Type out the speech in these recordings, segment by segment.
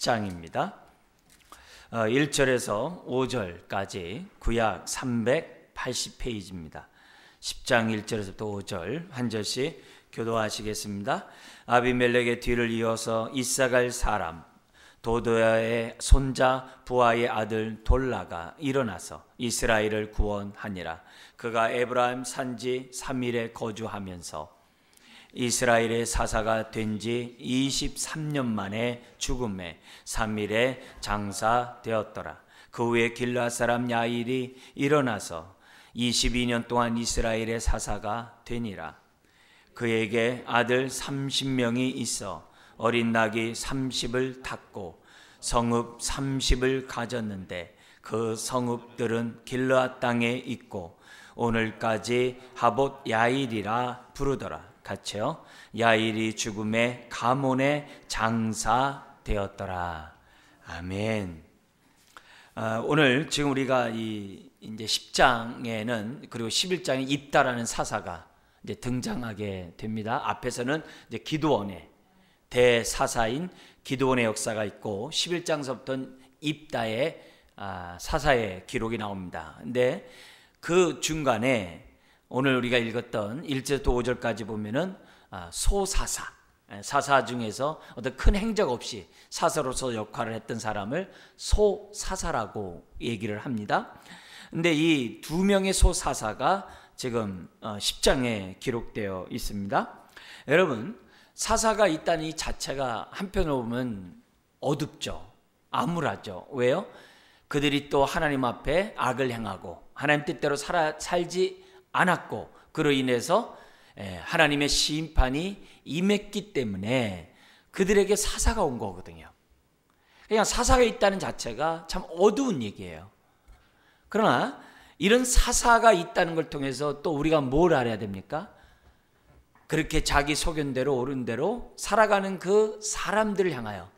10장입니다. 1절에서 5절까지 구약 380페이지입니다. 10장 1절에서부터 5절 한 절씩 교도하시겠습니다. 아비멜렉의 뒤를 이어서 이사갈 사람 도도야의 손자 부하의 아들 돌라가 일어나서 이스라엘을 구원하니라. 그가 에브라임 산지 3일에 거주하면서 이스라엘의 사사가 된 지 23년 만에 죽음에 3일에 장사되었더라. 그 후에 길르앗 사람 야일이 일어나서 22년 동안 이스라엘의 사사가 되니라. 그에게 아들 30명이 있어 어린 낙이 30을 탔고 성읍 30을 가졌는데 그 성읍들은 길르앗 땅에 있고 오늘까지 하봇 야일이라 부르더라. 같이요. 야일이 죽음에 가몬에 장사되었더라. 아멘. 오늘 지금 우리가 이제 10장에는 그리고 11장에 입다라는 사사가 이제 등장하게 됩니다. 앞에서는 이제 기드온의 대사사인 기드온의 역사가 있고 11장서부터는 입다의 사사의 기록이 나옵니다. 근데 그 중간에 오늘 우리가 읽었던 1절부터 5절까지 보면은 소사사, 사사 중에서 어떤 큰 행적 없이 사사로서 역할을 했던 사람을 소사사라고 얘기를 합니다. 근데 이 두 명의 소사사가 지금 10장에 기록되어 있습니다. 여러분, 사사가 있다는 이 자체가 한편으로 보면 어둡죠. 암울하죠. 왜요? 그들이 또 하나님 앞에 악을 행하고 하나님 뜻대로 살지 않았고 그로 인해서 하나님의 심판이 임했기 때문에 그들에게 사사가 온 거거든요. 그냥 사사가 있다는 자체가 참 어두운 얘기예요. 그러나 이런 사사가 있다는 걸 통해서 또 우리가 뭘 알아야 됩니까? 그렇게 자기 소견대로 옳은 대로 살아가는 그 사람들을 향하여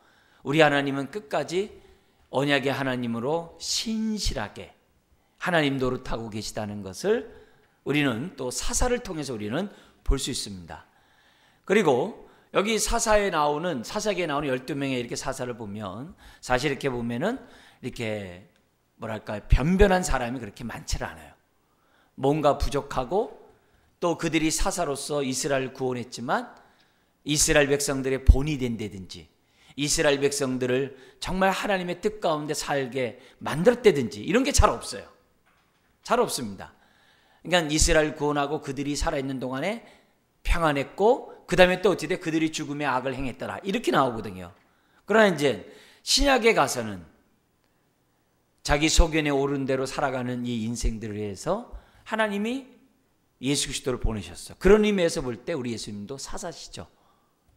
우리 하나님은 끝까지 언약의 하나님으로 신실하게 하나님 노릇하고 계시다는 것을 우리는 또 사사를 통해서 우리는 볼 수 있습니다. 그리고 여기 사사기에 나오는 12명의 이렇게 사사를 보면 사실 이렇게 보면은 이렇게 뭐랄까 변변한 사람이 그렇게 많지를 않아요. 뭔가 부족하고 또 그들이 사사로서 이스라엘을 구원했지만 이스라엘 백성들의 본이 된다든지 이스라엘 백성들을 정말 하나님의 뜻 가운데 살게 만들었다든지 이런 게 잘 없어요. 잘 없습니다. 그러니까 이스라엘 구원하고 그들이 살아있는 동안에 평안했고 그 다음에 또 어찌 돼? 그들이 죽음의 악을 행했더라 이렇게 나오거든요. 그러나 이제 신약에 가서는 자기 소견에 옳은 대로 살아가는 이 인생들을 위해서 하나님이 예수 그리스도를 보내셨어. 그런 의미에서 볼 때 우리 예수님도 사사시죠.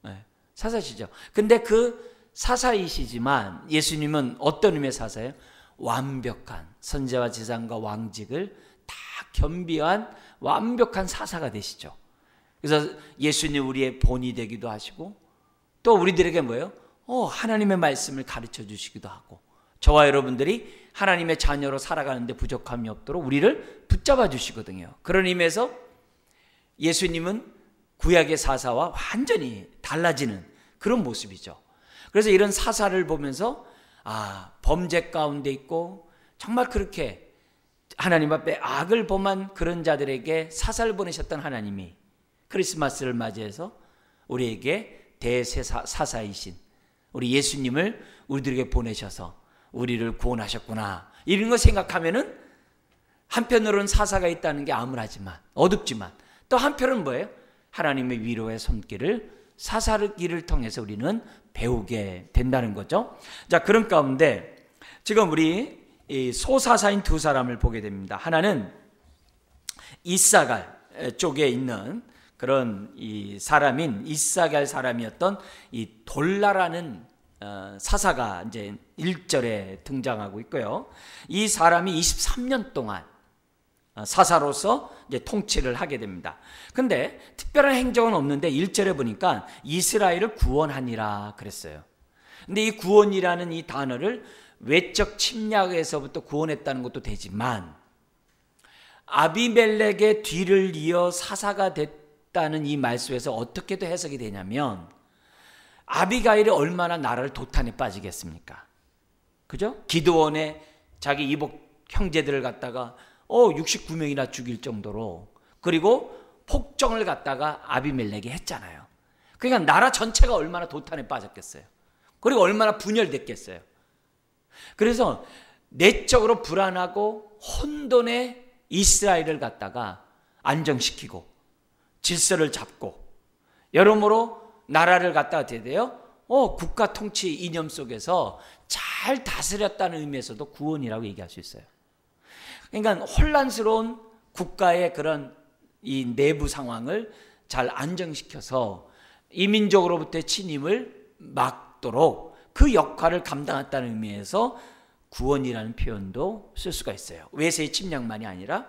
네, 사사시죠. 근데 그 사사이시지만 예수님은 어떤 의미의 사사예요? 완벽한 선지자와 제사장과 왕직을 다 겸비한 완벽한 사사가 되시죠. 그래서 예수님 우리의 본이 되기도 하시고 또 우리들에게 뭐예요? 하나님의 말씀을 가르쳐 주시기도 하고 저와 여러분들이 하나님의 자녀로 살아가는데 부족함이 없도록 우리를 붙잡아 주시거든요. 그런 의미에서 예수님은 구약의 사사와 완전히 달라지는 그런 모습이죠. 그래서 이런 사사를 보면서 범죄 가운데 있고 정말 그렇게 하나님 앞에 악을 범한 그런 자들에게 사사를 보내셨던 하나님이 크리스마스를 맞이해서 우리에게 대사사이신 우리 예수님을 우리들에게 보내셔서 우리를 구원하셨구나 이런 거 생각하면은 한편으로는 사사가 있다는 게 암울하지만 어둡지만 또 한편은 뭐예요? 하나님의 위로의 손길을 사사기를 통해서 우리는 배우게 된다는 거죠. 자, 그런 가운데 지금 우리 이 소사사인 두 사람을 보게 됩니다. 하나는 이사갈 쪽에 있는 그런 이 사람인 이사갈 사람이었던 이 돌라라는 사사가 이제 1절에 등장하고 있고요. 이 사람이 23년 동안 사사로서 이제 통치를 하게 됩니다. 근데 특별한 행적은 없는데 1절에 보니까 이스라엘을 구원하니라 그랬어요. 근데 이 구원이라는 이 단어를 외적 침략에서부터 구원했다는 것도 되지만 아비멜렉의 뒤를 이어 사사가 됐다는 이 말씀에서 어떻게도 해석이 되냐면 아비가일이 얼마나 나라를 도탄에 빠지겠습니까? 그죠? 기드온의 자기 이복 형제들을 갖다가 69명이나 죽일 정도로, 그리고 폭정을 갖다가 아비멜렉이 했잖아요. 그러니까 나라 전체가 얼마나 도탄에 빠졌겠어요. 그리고 얼마나 분열됐겠어요. 그래서 내적으로 불안하고 혼돈의 이스라엘을 갖다가 안정시키고 질서를 잡고, 여러모로 나라를 갖다가 어떻게 돼요? 국가 통치 이념 속에서 잘 다스렸다는 의미에서도 구원이라고 얘기할 수 있어요. 그러니까 혼란스러운 국가의 그런 이 내부 상황을 잘 안정시켜서 이민족으로부터의 침입을 막도록 그 역할을 감당했다는 의미에서 구원이라는 표현도 쓸 수가 있어요. 외세의 침략만이 아니라.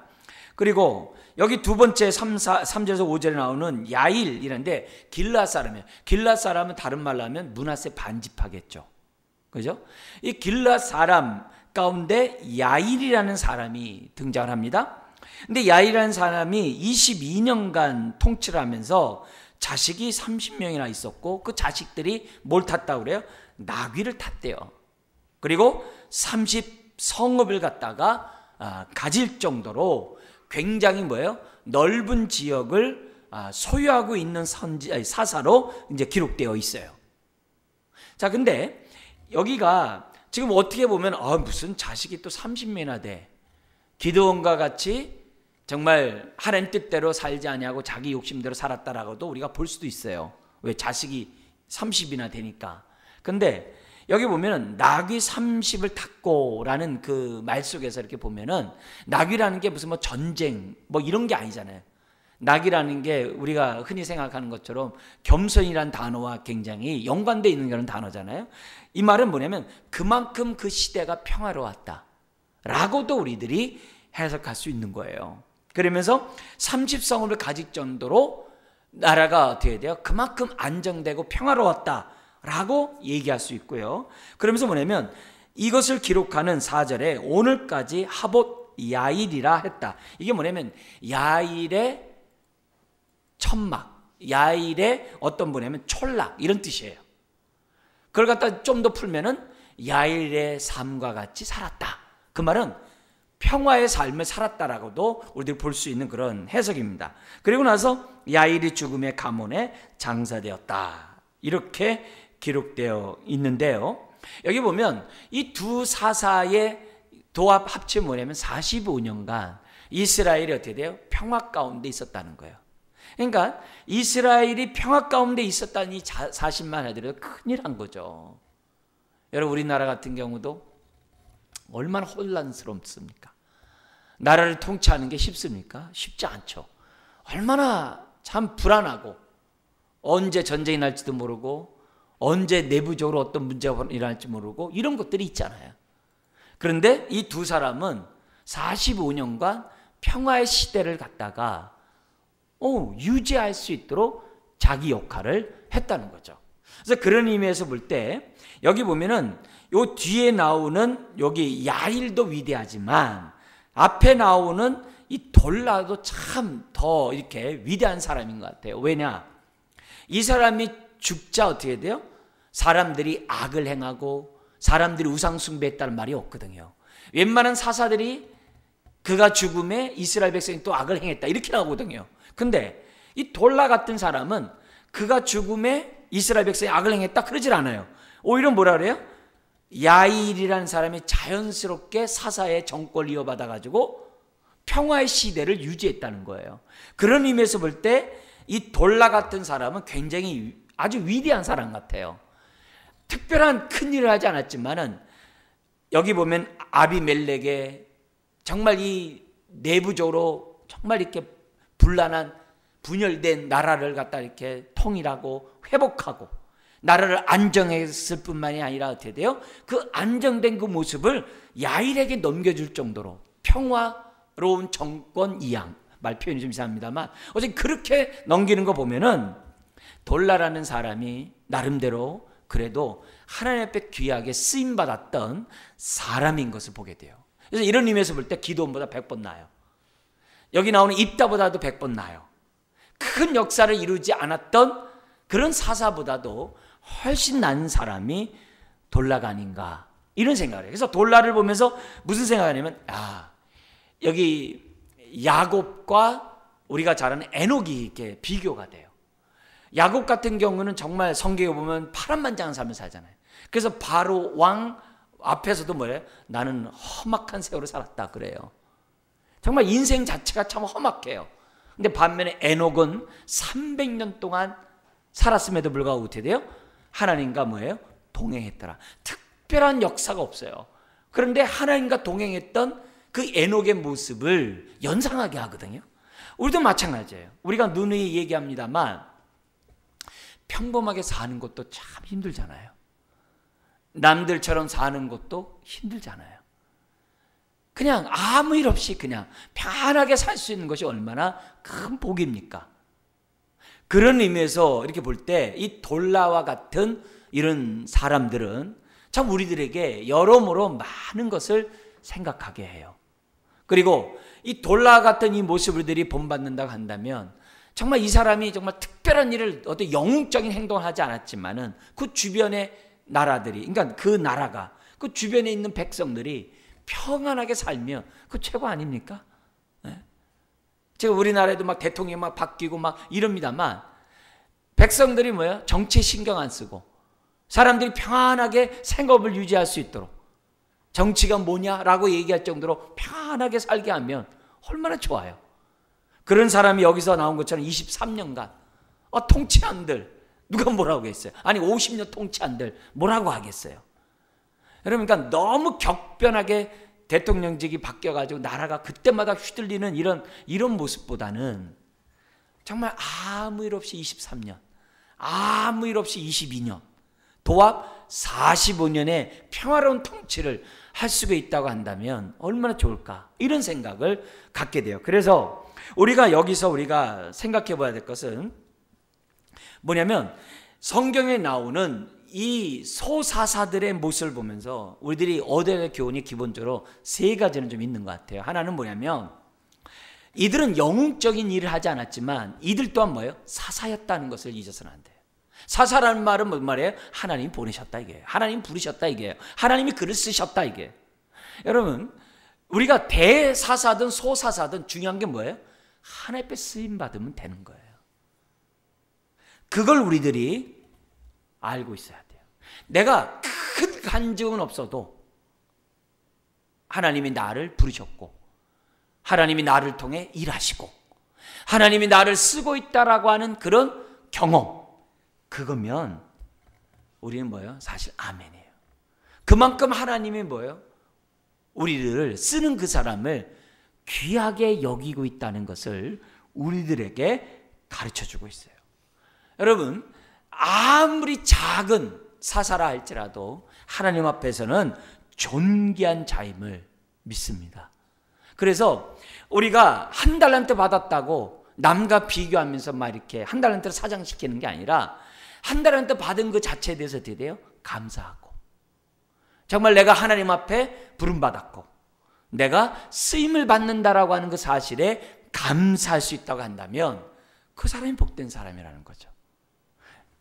그리고 여기 두 번째 3절에서 5절에 나오는 야일이라는데 길앗 사람이에요. 길앗 사람은 다른 말로 하면 므낫세 반지파겠죠. 그죠? 이 길앗 사람 가운데 야일이라는 사람이 등장을 합니다. 근데 야일이라는 사람이 22년간 통치를 하면서 자식이 30명이나 있었고, 그 자식들이 뭘 탔다고 그래요? 나귀를 탔대요. 그리고 30성읍을 갖다가 가질 정도로 굉장히 뭐예요? 넓은 지역을 소유하고 있는 사사로 이제 기록되어 있어요. 자, 근데 여기가 지금 어떻게 보면 무슨 자식이 또 30명이나 돼. 기드온과 같이 정말 하나님 뜻대로 살지 아니하고 자기 욕심대로 살았다라고도 우리가 볼 수도 있어요. 왜? 자식이 30이나 되니까. 근데 여기 보면은 나귀 30을 탔고라는 그 말 속에서 이렇게 보면은 나귀라는 게 무슨 뭐 전쟁 뭐 이런 게 아니잖아요. 나귀라는 게 우리가 흔히 생각하는 것처럼 겸손이란 단어와 굉장히 연관되어 있는 그런 단어잖아요. 이 말은 뭐냐면 그만큼 그 시대가 평화로웠다 라고도 우리들이 해석할 수 있는 거예요. 그러면서 30성읍을 가질 정도로 나라가 어떻게 돼요? 그만큼 안정되고 평화로웠다 라고 얘기할 수 있고요. 그러면서 뭐냐면 이것을 기록하는 4절에 오늘까지 하봇 야일이라 했다. 이게 뭐냐면 야일의 천막, 야일의 어떤 뭐냐면 촌락 이런 뜻이에요. 그걸 갖다 좀 더 풀면은 야일의 삶과 같이 살았다. 그 말은 평화의 삶을 살았다라고도 우리들이 볼 수 있는 그런 해석입니다. 그리고 나서 야일이 죽음의 가문에 장사되었다. 이렇게 기록되어 있는데요. 여기 보면 이 두 사사의 도합 합치면 뭐냐면 45년간 이스라엘이 어떻게 돼요? 평화 가운데 있었다는 거예요. 그러니까 이스라엘이 평화 가운데 있었다는 이 사실만 하더라도 큰일 한 거죠. 여러분, 우리나라 같은 경우도 얼마나 혼란스럽습니까? 나라를 통치하는 게 쉽습니까? 쉽지 않죠. 얼마나 참 불안하고, 언제 전쟁이 날지도 모르고, 언제 내부적으로 어떤 문제가 일어날지 모르고, 이런 것들이 있잖아요. 그런데 이 두 사람은 45년간 평화의 시대를 갖다가 유지할 수 있도록 자기 역할을 했다는 거죠. 그래서 그런 의미에서 볼 때 여기 보면은 요 뒤에 나오는 여기 야일도 위대하지만 앞에 나오는 이 돌라도 참 더 이렇게 위대한 사람인 것 같아요. 왜냐? 이 사람이 죽자 어떻게 돼요? 사람들이 악을 행하고 사람들이 우상 숭배했다는 말이 없거든요. 웬만한 사사들이 그가 죽음에 이스라엘 백성이 또 악을 행했다 이렇게 나오거든요. 근데 이 돌라 같은 사람은 그가 죽음에 이스라엘 백성이 악을 행했다 그러질 않아요. 오히려 뭐라 그래요? 야일이라는 사람이 자연스럽게 사사의 정권을 이어받아 가지고 평화의 시대를 유지했다는 거예요. 그런 의미에서 볼 때 이 돌라 같은 사람은 굉장히 아주 위대한 사람 같아요. 특별한 큰 일을 하지 않았지만은 여기 보면 아비멜렉의 정말 이 내부적으로 정말 이렇게 분란한 분열된 나라를 갖다 이렇게 통일하고 회복하고 나라를 안정했을 뿐만이 아니라 어떻게 돼요? 그 안정된 그 모습을 야일에게 넘겨줄 정도로 평화로운 정권 이양, 말 표현이 좀 이상합니다만 어쨌든 그렇게 넘기는 거 보면은 돌라라는 사람이 나름대로 그래도 하나님 앞에 귀하게 쓰임받았던 사람인 것을 보게 돼요. 그래서 이런 의미에서 볼 때 기드온보다 100번 나아요. 여기 나오는 입다보다도 100번 나아요. 큰 역사를 이루지 않았던 그런 사사보다도 훨씬 난 사람이 돌라가 아닌가 이런 생각을 해요. 그래서 돌라를 보면서 무슨 생각을 하냐면 여기 야곱과 우리가 잘 아는 에녹이 이렇게 비교가 돼요. 야곱 같은 경우는 정말 성경에 보면 파란만장한 삶을 살잖아요. 그래서 바로 왕 앞에서도 뭐예요? 나는 험악한 세월을 살았다 그래요. 정말 인생 자체가 참 험악해요. 근데 반면에 에녹은 300년 동안 살았음에도 불구하고 어떻게 돼요? 하나님과 뭐예요? 동행했더라. 특별한 역사가 없어요. 그런데 하나님과 동행했던 그 에녹의 모습을 연상하게 하거든요. 우리도 마찬가지예요. 우리가 누누이 얘기합니다만 평범하게 사는 것도 참 힘들잖아요. 남들처럼 사는 것도 힘들잖아요. 그냥 아무 일 없이 그냥 편하게 살 수 있는 것이 얼마나 큰 복입니까? 그런 의미에서 이렇게 볼 때 이 돌라와 같은 이런 사람들은 참 우리들에게 여러모로 많은 것을 생각하게 해요. 그리고 이 돌라 같은 이 모습들이 본받는다고 한다면 정말 이 사람이 정말 특별한 일을 어떤 영웅적인 행동을 하지 않았지만은 그 주변의 나라들이, 그러니까 그 나라가, 그 주변에 있는 백성들이 평안하게 살면 그 최고 아닙니까? 네? 제가 우리나라에도 막 대통령이 막 바뀌고 막 이럽니다만 백성들이 뭐예요? 정치에 신경 안 쓰고 사람들이 평안하게 생업을 유지할 수 있도록 정치가 뭐냐라고 얘기할 정도로 편하게 살게 하면 얼마나 좋아요. 그런 사람이 여기서 나온 것처럼 23년간 통치한들 누가 뭐라고 했어요? 아니 50년 통치한들 뭐라고 하겠어요? 여러분, 그러니까 너무 격변하게 대통령직이 바뀌어가지고 나라가 그때마다 휘둘리는 이런 모습보다는 정말 아무 일 없이 23년, 아무 일 없이 22년, 도합 45년의 평화로운 통치를 할 수가 있다고 한다면 얼마나 좋을까, 이런 생각을 갖게 돼요. 그래서 우리가 여기서 우리가 생각해 봐야 될 것은 뭐냐면 성경에 나오는 이 소사사들의 모습을 보면서 우리들이 얻어야 될 교훈이 기본적으로 세 가지는 좀 있는 것 같아요. 하나는 뭐냐면 이들은 영웅적인 일을 하지 않았지만 이들 또한 뭐예요? 사사였다는 것을 잊어서는 안 돼요. 사사라는 말은 뭔 말이에요? 하나님이 보내셨다 이게요. 하나님 부르셨다 이게요. 하나님이 글을 쓰셨다 이게. 여러분, 우리가 대사사든 소사사든 중요한 게 뭐예요? 하나님 앞에 쓰임 받으면 되는 거예요. 그걸 우리들이 알고 있어야 돼요. 내가 큰 간증은 없어도 하나님이 나를 부르셨고 하나님이 나를 통해 일하시고 하나님이 나를 쓰고 있다라고 하는 그런 경험, 그거면 우리는 뭐예요? 사실 아멘이에요. 그만큼 하나님이 뭐예요? 우리를 쓰는 그 사람을 귀하게 여기고 있다는 것을 우리들에게 가르쳐주고 있어요. 여러분, 아무리 작은 사사라 할지라도 하나님 앞에서는 존귀한 자임을 믿습니다. 그래서 우리가 한 달란트 받았다고 남과 비교하면서 막 이렇게 한 달란트를 사장시키는 게 아니라 한 달란트 받은 그 자체에 대해서 어떻게 돼요? 감사하고, 정말 내가 하나님 앞에 부름받았고 내가 쓰임을 받는다라고 하는 그 사실에 감사할 수 있다고 한다면 그 사람이 복된 사람이라는 거죠.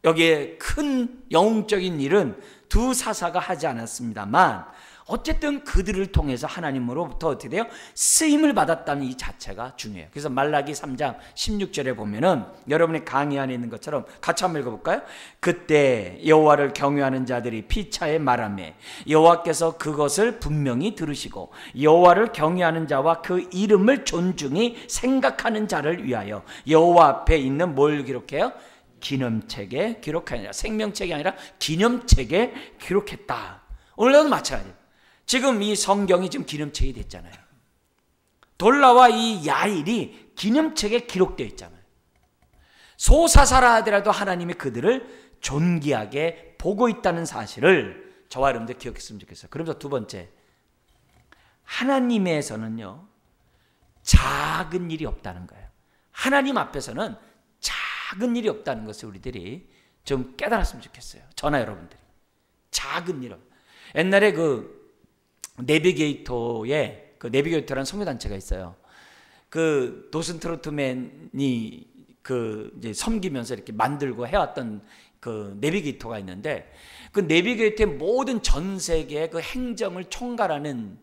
여기에 큰 영웅적인 일은 두 사사가 하지 않았습니다만 어쨌든 그들을 통해서 하나님으로부터 어떻게 돼요? 쓰임을 받았다는 이 자체가 중요해요. 그래서 말라기 3장 16절에 보면은 여러분의 강의 안에 있는 것처럼 같이 한번 읽어볼까요? 그때 여호와를 경외하는 자들이 피차에 말하매 여호와께서 그것을 분명히 들으시고 여호와를 경외하는 자와 그 이름을 존중히 생각하는 자를 위하여 여호와 앞에 있는 뭘 기록해요? 기념책에 기록하니라. 생명책이 아니라 기념책에 기록했다. 오늘도 마찬가지예요. 지금 이 성경이 지금 기념책이 됐잖아요. 돌라와 이 야일이 기념책에 기록되어 있잖아요. 소사사라 하더라도 하나님이 그들을 존귀하게 보고 있다는 사실을 저와 여러분들 기억했으면 좋겠어요. 그러면서 두 번째, 하나님에서는요 작은 일이 없다는 거예요. 하나님 앞에서는 작은 일이 없다는 것을 우리들이 좀 깨달았으면 좋겠어요. 저나 여러분들이. 작은 일. 옛날에 그 내비게이터에 그 내비게이터라는 선교단체가 있어요. 그 도슨 트로트맨이 그 이제 섬기면서 이렇게 만들고 해왔던 그 내비게이터가 있는데 그 내비게이터의 모든 전 세계의 그 행정을 총괄하는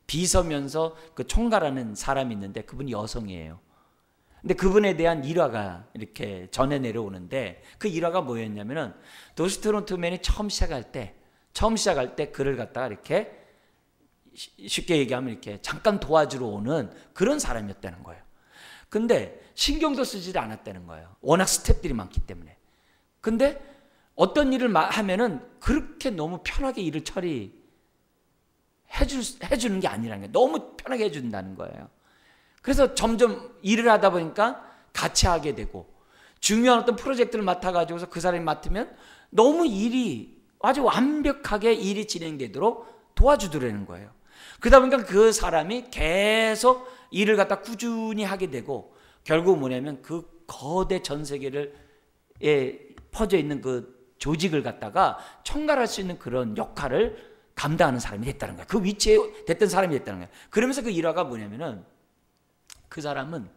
비서면서 그 총괄하는 사람이 있는데 그분이 여성이에요. 근데 그분에 대한 일화가 이렇게 전해 내려오는데 그 일화가 뭐였냐면은 도스트론트맨이 처음 시작할 때 그를 갖다가 이렇게 쉽게 얘기하면 이렇게 잠깐 도와주러 오는 그런 사람이었다는 거예요. 근데 신경도 쓰지 않았다는 거예요. 워낙 스태프들이 많기 때문에. 근데 어떤 일을 하면은 그렇게 너무 편하게 일을 해주는 게 아니라는 거예요. 너무 편하게 해준다는 거예요. 그래서 점점 일을 하다 보니까 같이 하게 되고 중요한 어떤 프로젝트를 맡아가지고서 그 사람이 맡으면 너무 일이 아주 완벽하게 일이 진행되도록 도와주더라는 거예요. 그러다 보니까 그 사람이 계속 일을 갖다 꾸준히 하게 되고 결국 뭐냐면 그 거대 전 세계를 퍼져 있는 그 조직을 갖다가 총괄할 수 있는 그런 역할을 감당하는 사람이 됐다는 거예요. 그 위치에 됐던 사람이 됐다는 거예요. 그러면서 그 일화가 뭐냐면은 그 사람은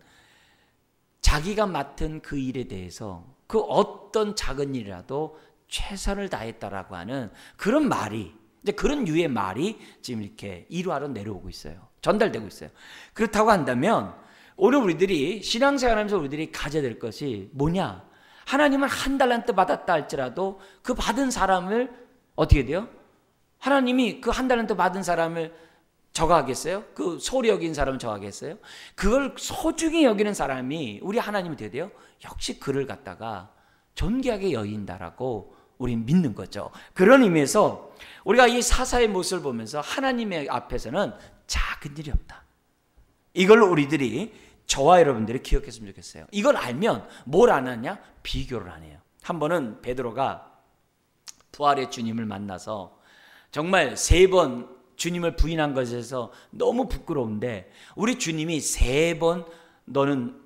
자기가 맡은 그 일에 대해서 그 어떤 작은 일이라도 최선을 다했다라고 하는 그런 말이 이제 그런 유의 말이 지금 이렇게 일화로 내려오고 있어요. 전달되고 있어요. 그렇다고 한다면 오늘 우리들이 신앙생활하면서 우리들이 가져야 될 것이 뭐냐? 하나님은 한 달란트 받았다 할지라도 그 받은 사람을 어떻게 돼요? 하나님이 그 한 달란트 받은 사람을 저가하겠어요? 그 소리 여긴 사람은 저가하겠어요? 그걸 소중히 여기는 사람이 우리 하나님이 되어야 돼요? 역시 그를 갖다가 존귀하게 여긴다라고 우리는 믿는 거죠. 그런 의미에서 우리가 이 사사의 모습을 보면서 하나님의 앞에서는 작은 일이 없다. 이걸 우리들이 저와 여러분들이 기억했으면 좋겠어요. 이걸 알면 뭘 안 하냐? 비교를 안 해요. 한 번은 베드로가 부활의 주님을 만나서 정말 3번 주님을 부인한 것에서 너무 부끄러운데 우리 주님이 3번 너는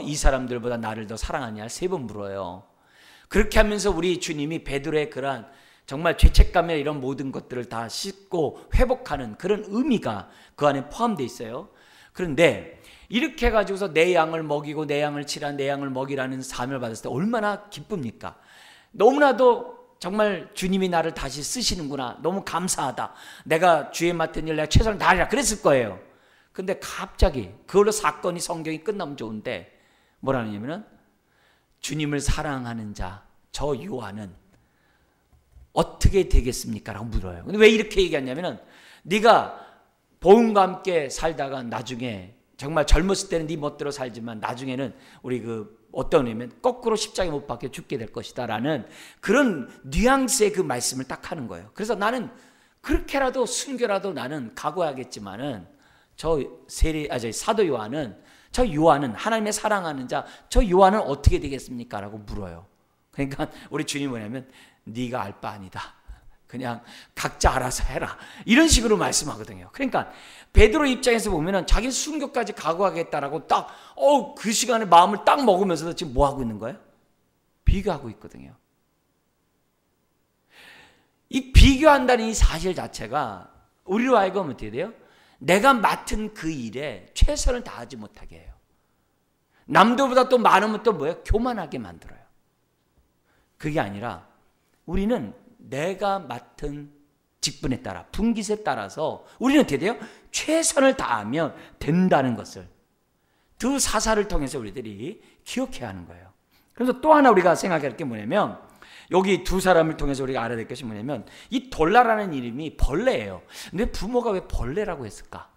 이 사람들보다 나를 더 사랑하냐 3번 물어요. 그렇게 하면서 우리 주님이 베드로의 그러한 정말 죄책감이나 이런 모든 것들을 다 씻고 회복하는 그런 의미가 그 안에 포함되어 있어요. 그런데 이렇게 해가지고서 내 양을 먹이고 내 양을 치라 내 양을 먹이라는 사명을 받았을 때 얼마나 기쁩니까? 너무나도 정말 주님이 나를 다시 쓰시는구나. 너무 감사하다. 내가 주에 맡은 일 내가 최선을 다하리라 그랬을 거예요. 근데 갑자기 그걸로 사건이 성경이 끝나면 좋은데 뭐라느냐면은 주님을 사랑하는 자 저 요한은 어떻게 되겠습니까? 라고 물어요. 근데 왜 이렇게 얘기하냐면은 네가 복음과 함께 살다가 나중에 정말 젊었을 때는 네 멋대로 살지만 나중에는 우리 어떤 의미면 거꾸로 십자가에 못 박혀 죽게 될 것이다 라는 그런 뉘앙스의 그 말씀을 딱 하는 거예요. 그래서 나는 그렇게라도 순교라도 나는 각오하겠지만은 사도 요한은 하나님의 사랑하는 자 저 요한은 어떻게 되겠습니까? 라고 물어요. 그러니까 우리 주님이 뭐냐면 네가 알 바 아니다. 그냥 각자 알아서 해라. 이런 식으로 말씀하거든요. 그러니까 베드로 입장에서 보면은 자기 순교까지 각오하겠다라고 딱 그 시간에 마음을 딱 먹으면서도 지금 뭐 하고 있는 거예요? 비교하고 있거든요. 이 비교한다는 이 사실 자체가 우리로 하여금 어떻게 돼요? 내가 맡은 그 일에 최선을 다하지 못하게 해요. 남들보다 또 많으면 또 뭐예요? 교만하게 만들어요. 그게 아니라 우리는 내가 맡은 직분에 따라 분깃에 따라서 우리는 어떻게 돼요? 최선을 다하면 된다는 것을 두 사사를 통해서 우리들이 기억해야 하는 거예요. 그래서 또 하나 우리가 생각할 게 뭐냐면 여기 두 사람을 통해서 우리가 알아야 될 것이 뭐냐면 이 돌라라는 이름이 벌레예요. 근데 부모가 왜 벌레라고 했을까?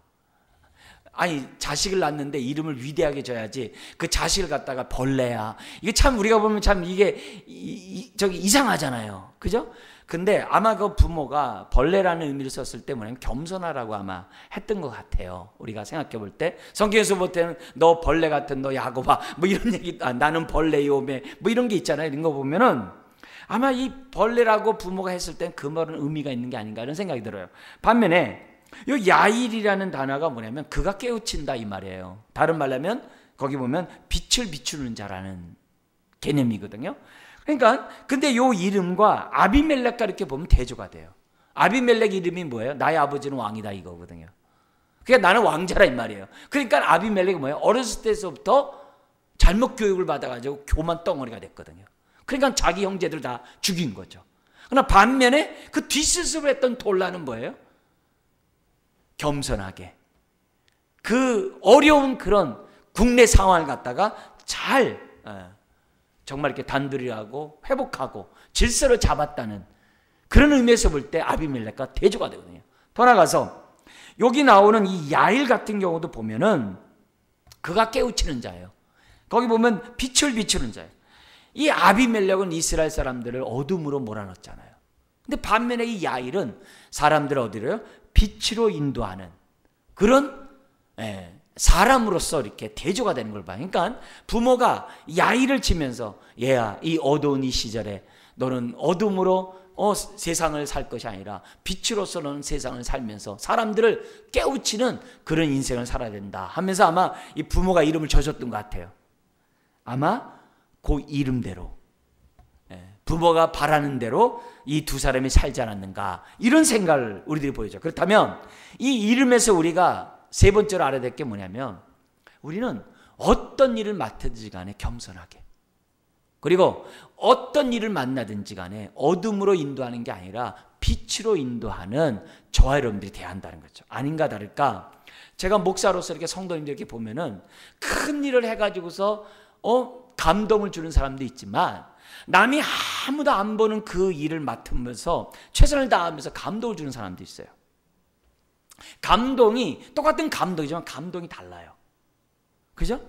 아니 자식을 낳는데 이름을 위대하게 줘야지 그 자식을 갖다가 벌레야. 이게 참 우리가 보면 참 이게 이상하잖아요. 그죠? 근데 아마 그 부모가 벌레라는 의미를 썼을 때 뭐냐면 겸손하라고 아마 했던 것 같아요. 우리가 생각해 볼 때 성경에서 볼 때는 너 벌레 같은 너 야곱아 뭐 이런 얘기 나는 벌레요매 뭐 이런 게 있잖아요. 이런 거 보면은 아마 이 벌레라고 부모가 했을 땐 그 말은 의미가 있는 게 아닌가 이런 생각이 들어요. 반면에 이 야일이라는 단어가 뭐냐면 그가 깨우친다 이 말이에요. 다른 말로 하면 거기 보면 빛을 비추는 자라는 개념이거든요. 그러니까 근데 요 이름과 아비멜렉과 이렇게 보면 대조가 돼요. 아비멜렉 이름이 뭐예요? 나의 아버지는 왕이다 이거거든요. 그러니까 나는 왕자라 이 말이에요. 그러니까 아비멜렉이 뭐예요? 어렸을 때서부터 잘못 교육을 받아가지고 교만 덩어리가 됐거든요. 그러니까 자기 형제들 다 죽인 거죠. 그러나 반면에 그 뒷수습을 했던 돌라는 뭐예요? 겸손하게 그 어려운 그런 국내 상황을 갖다가 잘 정말 이렇게 단둘이하고 회복하고 질서를 잡았다는 그런 의미에서 볼 때 아비멜렉과 대조가 되거든요. 더 나아가서 여기 나오는 이 야일 같은 경우도 보면은 그가 깨우치는 자예요. 거기 보면 빛을 비추는 자예요. 이 아비멜렉은 이스라엘 사람들을 어둠으로 몰아넣었잖아요. 근데 반면에 이 야일은 사람들을 어디로요? 빛으로 인도하는 그런 사람으로서 이렇게 대조가 되는 걸 봐요. 그러니까 부모가 야일을 치면서 얘야 이 어두운 이 시절에 너는 어둠으로 세상을 살 것이 아니라 빛으로서 너는 세상을 살면서 사람들을 깨우치는 그런 인생을 살아야 된다 하면서 아마 이 부모가 이름을 져줬던 것 같아요. 아마 그 이름대로 부모가 바라는 대로 이 두 사람이 살지 않았는가 이런 생각을 우리들이 보이죠. 그렇다면 이 이름에서 우리가 세 번째로 알아야 될 게 뭐냐면 우리는 어떤 일을 맡든지 간에 겸손하게 그리고 어떤 일을 만나든지 간에 어둠으로 인도하는 게 아니라 빛으로 인도하는 저와 여러분들이 돼야 한다는 거죠. 아닌가 다를까 제가 목사로서 이렇게 성도님들 이렇게 보면은 큰 일을 해가지고서 감동을 주는 사람도 있지만 남이 아무도 안 보는 그 일을 맡으면서 최선을 다하면서 감동을 주는 사람도 있어요. 감동이 똑같은 감동이지만 감동이 달라요. 그죠?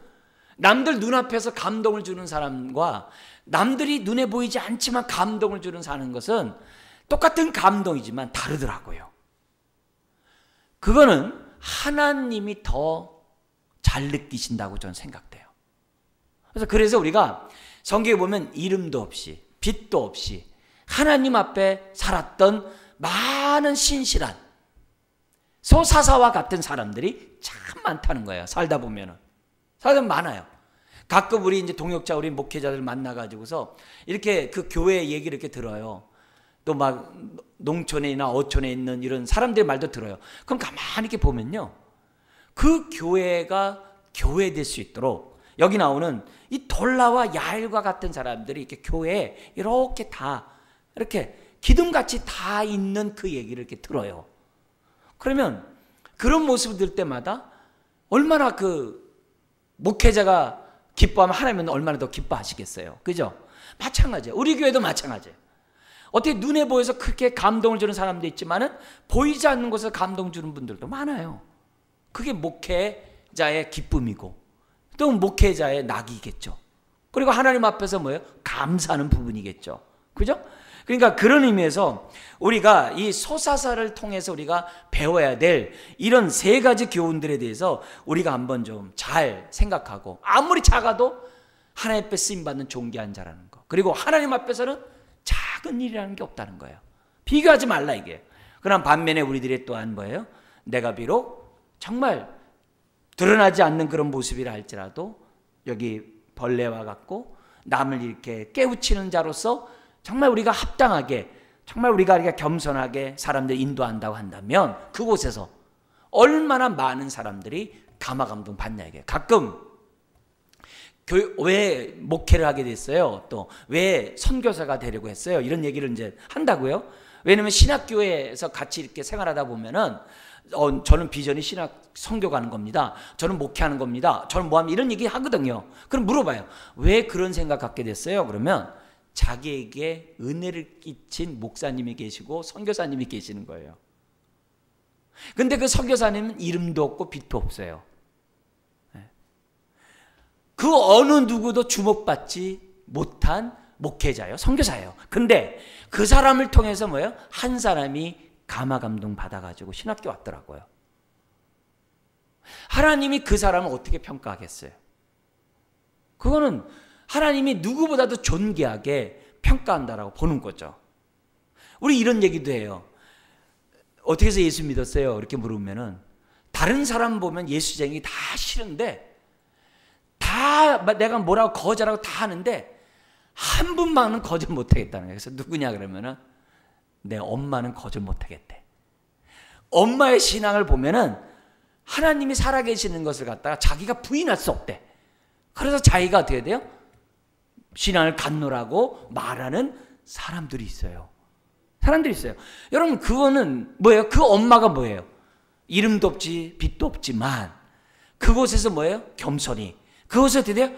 남들 눈앞에서 감동을 주는 사람과 남들이 눈에 보이지 않지만 감동을 주는 사는 것은 똑같은 감동이지만 다르더라고요. 그거는 하나님이 더 잘 느끼신다고 저는 생각돼요. 그래서 우리가 성경에 보면 이름도 없이 빛도 없이 하나님 앞에 살았던 많은 신실한 소사사와 같은 사람들이 참 많다는 거예요. 살다 보면은 사람 많아요. 가끔 우리 이제 동역자 우리 목회자들 만나가지고서 이렇게 그 교회 얘기를 이렇게 들어요. 또 막 농촌이나 어촌에 있는 이런 사람들의 말도 들어요. 그럼 가만히 이렇게 보면요, 그 교회가 교회될 수 있도록 여기 나오는 이 돌라와 야일과 같은 사람들이 이렇게 교회에 이렇게 다 이렇게 기둥같이 다 있는 그 얘기를 이렇게 들어요. 그러면 그런 모습을 들 때마다 얼마나 그 목회자가 기뻐하면 하나님은 얼마나 더 기뻐하시겠어요. 그죠? 마찬가지예요. 우리 교회도 마찬가지예요. 어떻게 눈에 보여서 그렇게 감동을 주는 사람도 있지만은 보이지 않는 곳에서 감동 주는 분들도 많아요. 그게 목회자의 기쁨이고 또 목회자의 낙이겠죠. 그리고 하나님 앞에서 뭐예요? 감사하는 부분이겠죠. 그죠? 그러니까 그런 의미에서 우리가 이 소사사를 통해서 우리가 배워야 될 이런 세 가지 교훈들에 대해서 우리가 한번 좀 잘 생각하고 아무리 작아도 하나님 앞에 쓰임받는 존귀한 자라는 거. 그리고 하나님 앞에서는 작은 일이라는 게 없다는 거예요. 비교하지 말라 이게. 그러나 반면에 우리들이 또한 뭐예요? 내가 비록 정말 드러나지 않는 그런 모습이라 할지라도 여기 벌레와 같고 남을 이렇게 깨우치는 자로서 정말 우리가 합당하게 정말 우리가 겸손하게 사람들 인도한다고 한다면 그곳에서 얼마나 많은 사람들이 감화감동 받냐 이게. 가끔 왜 목회를 하게 됐어요? 또 왜 선교사가 되려고 했어요? 이런 얘기를 이제 한다고요. 왜냐면 신학교에서 같이 이렇게 생활하다 보면은 저는 비전이 신학 선교 가는 겁니다. 저는 목회하는 겁니다. 저는 뭐하면 이런 얘기 하거든요. 그럼 물어봐요. 왜 그런 생각 갖게 됐어요? 그러면 자기에게 은혜를 끼친 목사님이 계시고 선교사님이 계시는 거예요. 근데 그 선교사님은 이름도 없고 빛도 없어요. 그 어느 누구도 주목받지 못한 목회자예요. 선교사예요. 근데 그 사람을 통해서 뭐예요? 한 사람이 감화감동 받아가지고 신학교 왔더라고요. 하나님이 그 사람을 어떻게 평가하겠어요? 그거는 하나님이 누구보다도 존귀하게 평가한다라고 보는 거죠. 우리 이런 얘기도 해요. 어떻게 해서 예수 믿었어요? 이렇게 물으면은 다른 사람 보면 예수쟁이 다 싫은데 다 내가 뭐라고 거절하고 다 하는데 한 분만은 거절 못하겠다는 거예요. 그래서 누구냐 그러면은 내 엄마는 거절 못하겠대. 엄마의 신앙을 보면은 하나님이 살아계시는 것을 갖다가 자기가 부인할 수 없대. 그래서 자기가 어떻게 돼요? 신앙을 갖노라고 말하는 사람들이 있어요. 사람들이 있어요. 여러분, 그거는 뭐예요? 그 엄마가 뭐예요? 이름도 없지, 빛도 없지만 그곳에서 뭐예요? 겸손히 그곳에 드디어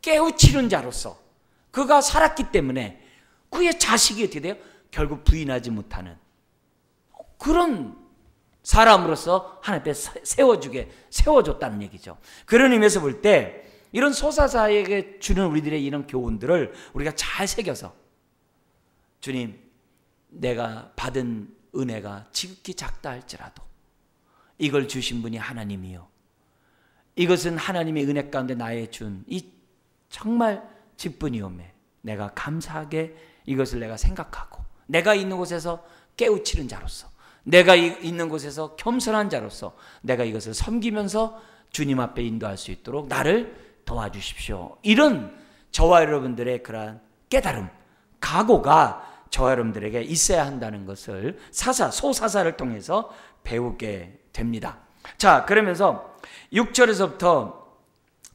깨우치는 자로서 그가 살았기 때문에 그의 자식이 어떻게 돼요? 결국 부인하지 못하는 그런 사람으로서 하나님 앞에 세워줬다는 얘기죠. 그런 의미에서 볼 때 이런 소사사에게 주는 우리들의 이런 교훈들을 우리가 잘 새겨서 주님, 내가 받은 은혜가 지극히 작다 할지라도 이걸 주신 분이 하나님이요, 이것은 하나님의 은혜 가운데 나의 준 이 정말 직분이오매 내가 감사하게 이것을 내가 생각하고 내가 있는 곳에서 깨우치는 자로서 내가 있는 곳에서 겸손한 자로서 내가 이것을 섬기면서 주님 앞에 인도할 수 있도록 나를 도와주십시오. 이런 저와 여러분들의 그러한 깨달음, 각오가 저와 여러분들에게 있어야 한다는 것을 소사사를 통해서 배우게 됩니다. 자, 그러면서 6절에서부터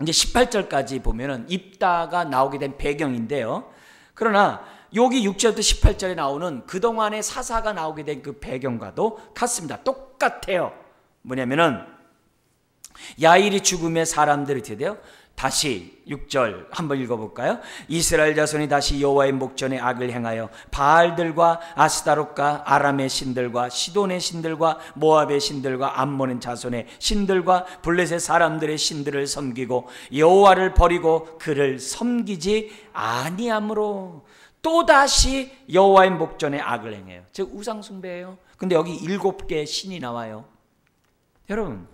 이제 18절까지 보면은 입다가 나오게 된 배경인데요. 그러나 여기 6절부터 18절에 나오는 그동안의 사사가 나오게 된 그 배경과도 같습니다. 똑같아요. 뭐냐면은 야일이 죽음에 사람들이 어떻게 돼요? 다시 6절 한번 읽어볼까요? 이스라엘 자손이 다시 여호와의 목전에 악을 행하여 바알들과 아스타롯과 아람의 신들과 시돈의 신들과 모압의 신들과 암몬의 자손의 신들과 블레셋 사람들의 신들을 섬기고 여호와를 버리고 그를 섬기지 아니함으로 또다시 여호와의 목전에 악을 행해요. 즉 우상 숭배예요. 근데 여기 7개의 신이 나와요. 여러분,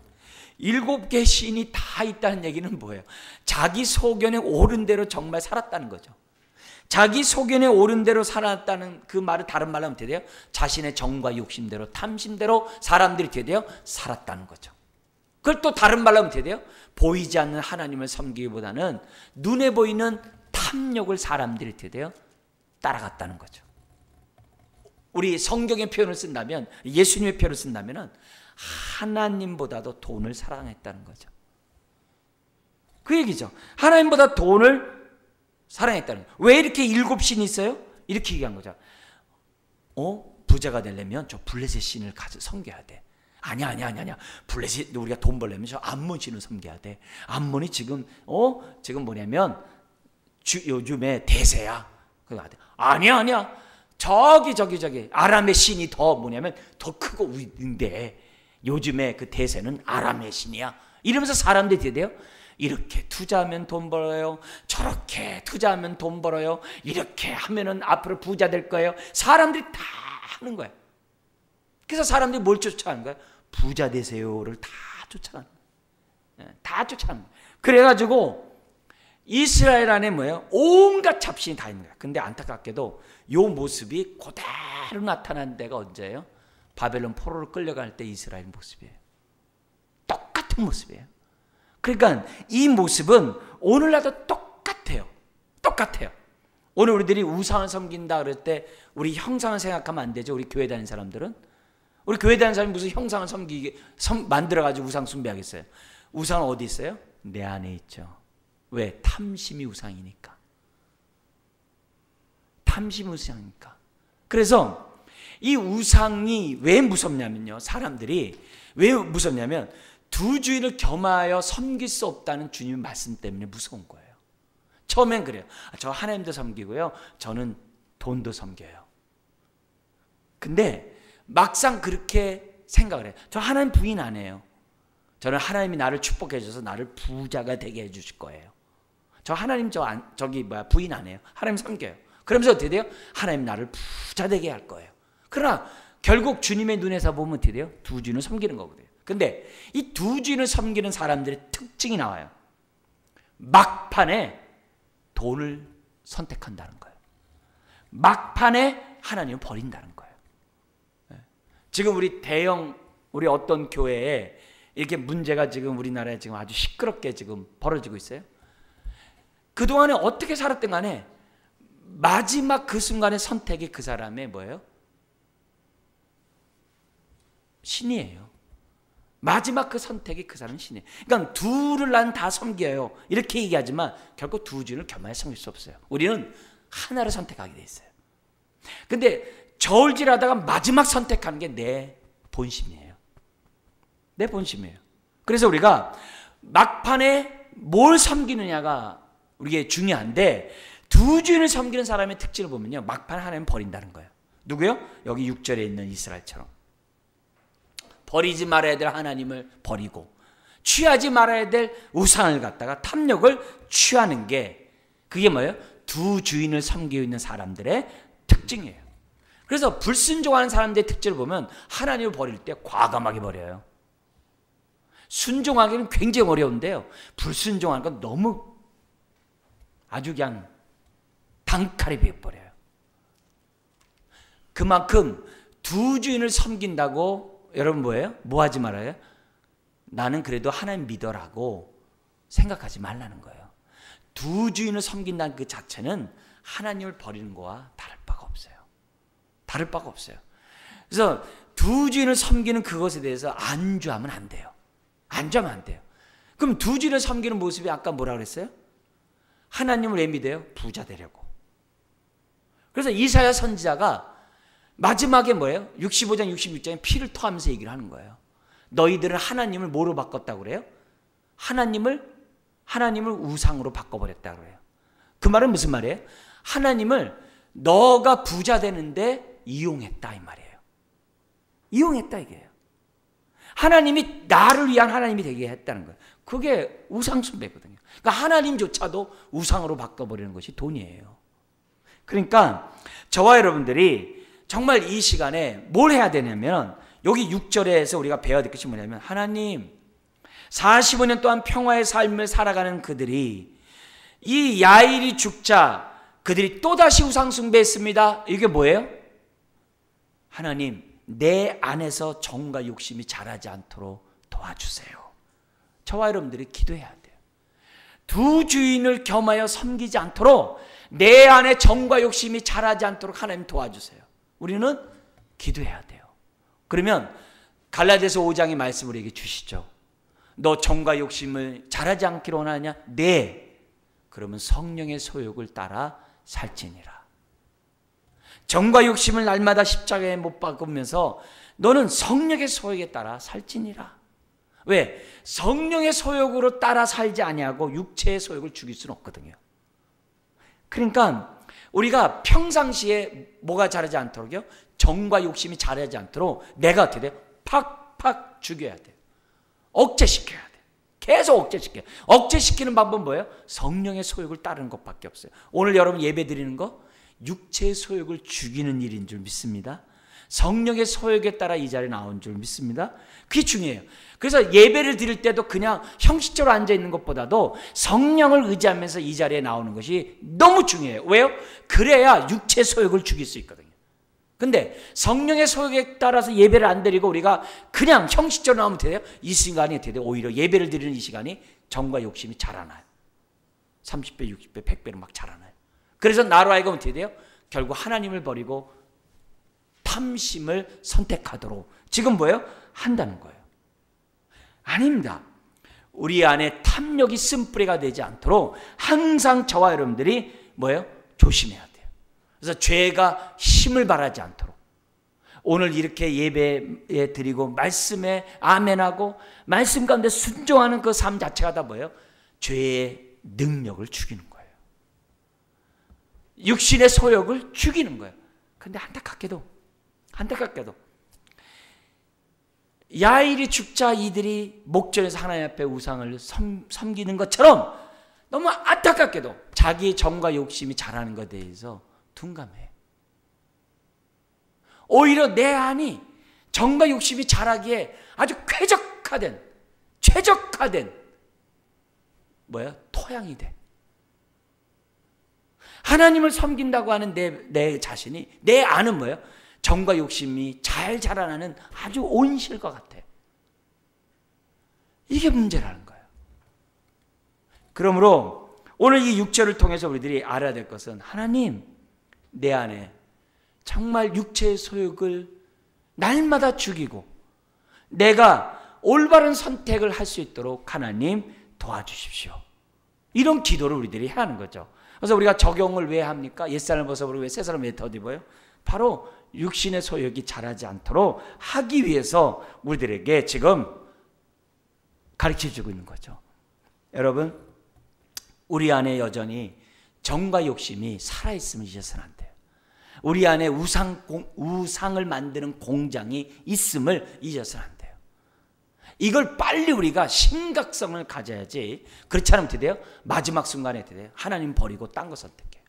7개의 신이 다 있다는 얘기는 뭐예요? 자기 소견에 옳은 대로 정말 살았다는 거죠. 자기 소견에 옳은 대로 살았다는 그 말을 다른 말로 하면 어떻게 돼요? 자신의 정과 욕심대로 탐심대로 사람들이 어떻게 돼요? 살았다는 거죠. 그걸 또 다른 말로 하면 어떻게 돼요? 보이지 않는 하나님을 섬기기보다는 눈에 보이는 탐욕을 사람들이 어떻게 돼요? 따라갔다는 거죠. 우리 성경의 표현을 쓴다면, 예수님의 표현을 쓴다면 하나님보다도 돈을 사랑했다는 거죠. 그 얘기죠. 하나님보다 돈을 사랑했다는 거예요. 왜 이렇게 7신이 있어요? 이렇게 얘기한 거죠. 부자가 되려면 저 블레셋 신을 섬겨야 돼. 아니야. 블레셋, 우리가 돈 벌려면 저 암몬 신을 섬겨야 돼. 암몬이 지금 뭐냐면 요즘에 대세야. 아니야. 저기 아람의 신이 더 뭐냐면 더 크고 위인데 요즘에 그 대세는 아람의 신이야. 이러면서 사람들이 어떻게 돼요? 이렇게 투자하면 돈 벌어요. 저렇게 투자하면 돈 벌어요. 이렇게 하면은 앞으로 부자 될 거예요. 사람들이 다 하는 거예요. 그래서 사람들이 뭘 쫓아가는 거예요? 부자 되세요를 다 쫓아가는 거예요. 다 쫓아가는 거예요. 그래가지고 이스라엘 안에 뭐예요? 온갖 잡신이 다 있는 거예요. 근데 안타깝게도 이 모습이 그대로 나타난 데가 언제예요? 바벨론 포로로 끌려갈 때 이스라엘 모습이에요. 똑같은 모습이에요. 그러니까 이 모습은 오늘날도 똑같아요. 오늘 우리들이 우상을 섬긴다 그럴 때 우리 형상을 생각하면 안 되죠. 우리 교회 다니는 사람들은. 우리 교회 다니는 사람이 무슨 형상을 만들어가지고 우상 숭배하겠어요. 우상은 어디 있어요? 내 안에 있죠. 왜? 탐심이 우상이니까. 그래서 이 우상이 왜 무섭냐면요. 사람들이 왜 무섭냐면 두 주인을 겸하여 섬길 수 없다는 주님의 말씀 때문에 무서운 거예요. 처음엔 그래요. 저 하나님도 섬기고요. 저는 돈도 섬겨요. 근데 막상 그렇게 생각을 해요. 저 하나님 부인 안 해요. 저는 하나님이 나를 축복해 주셔서 나를 부자가 되게 해 주실 거예요. 저 하나님 부인 안 해요. 하나님 섬겨요. 그러면서 어떻게 돼요? 하나님 나를 부자 되게 할 거예요. 그러나 결국 주님의 눈에서 보면 어떻게 돼요? 두 주인을 섬기는 거거든요. 근데 이 두 주인을 섬기는 사람들의 특징이 나와요. 막판에 돈을 선택한다는 거예요. 막판에 하나님을 버린다는 거예요. 지금 우리 어떤 교회에 이렇게 문제가 지금 우리나라에 지금 아주 시끄럽게 지금 벌어지고 있어요. 그동안에 어떻게 살았든 간에 마지막 그 순간의 선택이 그 사람의 뭐예요? 신이에요. 마지막 그 선택이 그 사람은 신이에요. 그러니까 둘을 난 다 섬겨요 이렇게 얘기하지만 결국 두 주인을 겸하여 섬길 수 없어요. 우리는 하나를 선택하게 돼 있어요. 근데 저울질하다가 마지막 선택하는 게 내 본심이에요. 내 본심이에요. 그래서 우리가 막판에 뭘 섬기느냐가 우리에게 중요한데, 두 주인을 섬기는 사람의 특징을 보면요, 막판 하나님 버린다는 거예요. 누구요? 여기 6절에 있는 이스라엘처럼 버리지 말아야 될 하나님을 버리고 취하지 말아야 될 우상을 갖다가 탐욕을 취하는 게, 그게 뭐예요? 두 주인을 섬기고 있는 사람들의 특징이에요. 그래서 불순종하는 사람들의 특징을 보면 하나님을 버릴 때 과감하게 버려요. 순종하기는 굉장히 어려운데요, 불순종하는 건 너무 아주 그냥 단칼에 베어버려요. 그만큼 두 주인을 섬긴다고 여러분 뭐예요? 뭐 하지 말아요? 나는 그래도 하나님 믿어라고 생각하지 말라는 거예요. 두 주인을 섬긴다는 그 자체는 하나님을 버리는 거와 다를 바가 없어요. 다를 바가 없어요. 그래서 두 주인을 섬기는 그것에 대해서 안주하면 안 돼요. 안주하면 안 돼요. 그럼 두 주인을 섬기는 모습이 아까 뭐라 그랬어요? 하나님을 왜 믿어요? 부자 되려고. 그래서 이사야 선지자가 마지막에 뭐예요? 65장 66장에 피를 토하면서 얘기를 하는 거예요. 너희들은 하나님을 뭐로 바꿨다고 그래요? 하나님을 우상으로 바꿔버렸다고 그래요. 그 말은 무슨 말이에요? 하나님을 너가 부자 되는데 이용했다 이 말이에요. 이용했다 이게요. 하나님이 나를 위한 하나님이 되게 했다는 거예요. 그게 우상 숭배거든요. 그러니까 하나님조차도 우상으로 바꿔버리는 것이 돈이에요. 그러니까 저와 여러분들이 정말 이 시간에 뭘 해야 되냐면, 여기 6절에서 우리가 배워야 될 것이 뭐냐면, 하나님 45년 동안 평화의 삶을 살아가는 그들이 이 야일이 죽자 그들이 또다시 우상 숭배했습니다. 이게 뭐예요? 하나님 내 안에서 정과 욕심이 자라지 않도록 도와주세요. 저와 여러분들이 기도해야 돼요. 두 주인을 겸하여 섬기지 않도록, 내 안에 정과 욕심이 자라지 않도록 하나님 도와주세요. 우리는 기도해야 돼요. 그러면 갈라디아서 5장의 말씀 우리에게 주시죠. 너 정과 욕심을 자라지 않기로 원하냐? 네. 그러면 성령의 소욕을 따라 살지니라. 정과 욕심을 날마다 십자가에 못 박으면서 너는 성령의 소욕에 따라 살지니라. 왜? 성령의 소욕으로 따라 살지 아니하고 육체의 소욕을 죽일 수는 없거든요. 그러니까 우리가 평상시에 뭐가 자라지 않도록요? 정과 욕심이 자라지 않도록 내가 어떻게 돼요? 팍팍 죽여야 돼요. 억제시켜야 돼요. 계속 억제시켜요. 억제시키는 방법은 뭐예요? 성령의 소욕을 따르는 것밖에 없어요. 오늘 여러분 예배 드리는 거 육체의 소욕을 죽이는 일인 줄 믿습니다. 성령의 소욕에 따라 이 자리에 나온 줄 믿습니다. 그게 중요해요. 그래서 예배를 드릴 때도 그냥 형식적으로 앉아있는 것보다도 성령을 의지하면서 이 자리에 나오는 것이 너무 중요해요. 왜요? 그래야 육체의 소욕을 죽일 수 있거든요. 근데 성령의 소욕에 따라서 예배를 안 드리고 우리가 그냥 형식적으로 나오면 돼요? 이 시간이 어떻게 돼요? 오히려 예배를 드리는 이 시간이 정과 욕심이 자라나요. 30배, 60배, 100배로 막 자라나요. 그래서 나로 하여금 어떻게 돼요? 결국 하나님을 버리고 탐심을 선택하도록 지금 뭐예요? 한다는 거예요. 아닙니다. 우리 안에 탐욕이 쓴뿌리가 되지 않도록 항상 저와 여러분들이 뭐예요? 조심해야 돼요. 그래서 죄가 힘을 발하지 않도록 오늘 이렇게 예배에 드리고 말씀에 아멘하고 말씀 가운데 순종하는 그 삶 자체가 다 뭐예요? 죄의 능력을 죽이는 거예요. 육신의 소욕을 죽이는 거예요. 근데 안타깝게도 야일이 죽자 이들이 목전에서 하나님 앞에 우상을 섬기는 것처럼 너무 안타깝게도 자기의 정과 욕심이 자라는 것에 대해서 둔감해요. 오히려 내 안이 정과 욕심이 자라기에 아주 최적화된 토양이 돼. 하나님을 섬긴다고 하는 내 자신이, 내 안은 뭐예요? 정과 욕심이 잘 자라나는 아주 온실과 같아요. 이게 문제라는 거예요. 그러므로 오늘 이 6절을 통해서 우리들이 알아야 될 것은, 하나님 내 안에 정말 육체의 소욕을 날마다 죽이고 내가 올바른 선택을 할 수 있도록 하나님 도와주십시오. 이런 기도를 우리들이 해야 하는 거죠. 그래서 우리가 적용을 왜 합니까? 옛사람을 벗어버리고 왜 새사람을 왜 덧입어요? 바로 육신의 소욕이 자라지 않도록 하기 위해서 우리들에게 지금 가르쳐주고 있는 거죠. 여러분, 우리 안에 여전히 정과 욕심이 살아있으면 잊어서는 안 돼요. 우리 안에 우상을 만드는 공장이 있음을 잊어서는 안 돼요. 이걸 빨리 우리가 심각성을 가져야지. 그렇지 않으면 어떻게 돼요? 마지막 순간에 어떻게 돼요? 하나님 버리고 딴 거 선택해요.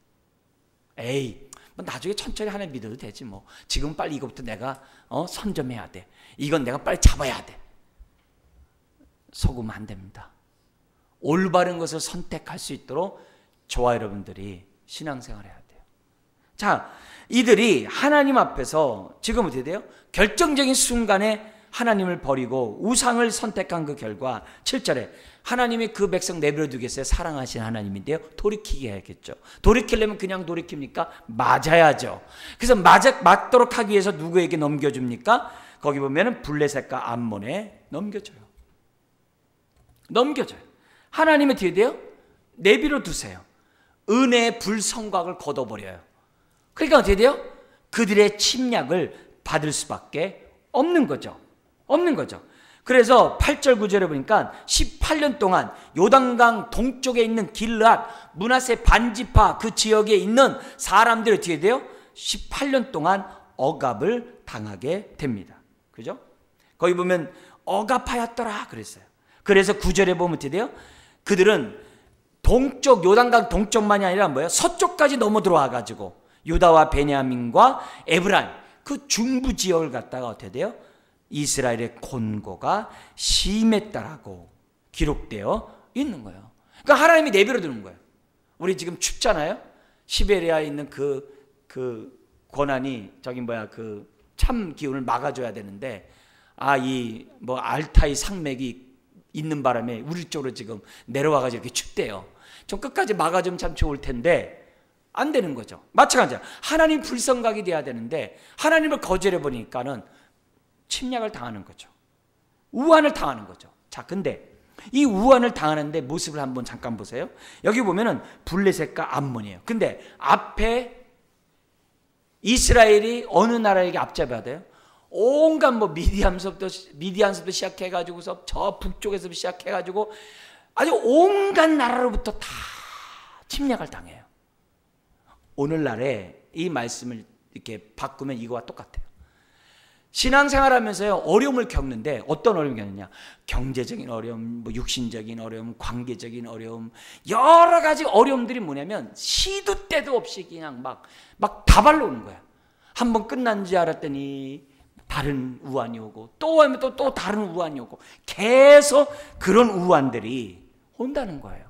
에이, 뭐 나중에 천천히 하나님 믿어도 되지 뭐. 지금 빨리 이거부터 내가 선점해야 돼. 이건 내가 빨리 잡아야 돼. 속으면 안 됩니다. 올바른 것을 선택할 수 있도록 저와 여러분들이 신앙생활을 해야 돼요. 자, 이들이 하나님 앞에서 지금 어떻게 돼요? 결정적인 순간에 하나님을 버리고 우상을 선택한 그 결과 7절에 하나님이 그 백성 내버려 두겠어요? 사랑하신 하나님인데요, 돌이키게 해야겠죠. 돌이키려면 그냥 돌이킵니까? 맞아야죠. 그래서 맞도록 하기 위해서 누구에게 넘겨줍니까? 거기 보면은 블레셋과 암몬에 넘겨줘요. 하나님은 어떻게 돼요? 내버려 두세요. 은혜의 불성곽을 걷어버려요. 그러니까 어떻게 돼요? 그들의 침략을 받을 수밖에 없는 거죠. 그래서 8절 9절에 보니까 18년 동안 요단강 동쪽에 있는 길르앗, 므낫세 반지파 그 지역에 있는 사람들이 어떻게 돼요? 18년 동안 억압을 당하게 됩니다. 그죠? 거기 보면 억압하였더라 그랬어요. 그래서 9절에 보면 어떻게 돼요? 그들은 동쪽, 요단강 동쪽만이 아니라 뭐예요? 서쪽까지 넘어 들어와 가지고 유다와 베냐민과 에브라임 그 중부 지역을 갖다가 어떻게 돼요? 이스라엘의 곤고가 심했다라고 기록되어 있는 거예요. 그러니까 하나님이 내버려 두는 거예요. 우리 지금 춥잖아요. 시베리아에 있는 그 고난이 그 참 기운을 막아줘야 되는데 이 알타이 산맥이 있는 바람에 우리 쪽으로 지금 내려와가지고 이렇게 춥대요. 좀 끝까지 막아주면 참 좋을 텐데 안 되는 거죠. 마찬가지야. 하나님 불성각이 돼야 되는데 하나님을 거절해 보니까는 침략을 당하는 거죠. 우환을 당하는 거죠. 자, 근데 이 우환을 당하는데 모습을 한번 잠깐 보세요. 여기 보면은 블레셋과 암몬이에요. 근데 앞에 이스라엘이 어느 나라에게 앞잡아야 온갖 미디안서부터 시작해가지고서 저 북쪽에서 시작해가지고 아주 온갖 나라로부터 다 침략을 당해요. 오늘날에 이 말씀을 이렇게 바꾸면 이거와 똑같아요. 신앙생활하면서요 어려움을 겪는데 어떤 어려움이 겪느냐? 경제적인 어려움, 육신적인 어려움, 관계적인 어려움, 여러 가지 어려움들이 뭐냐면 시도 때도 없이 그냥 막 다발로 오는 거야. 한번 끝난 줄 알았더니 다른 우환이 오고 또 하면 또 다른 우환이 오고 계속 그런 우환들이 온다는 거예요.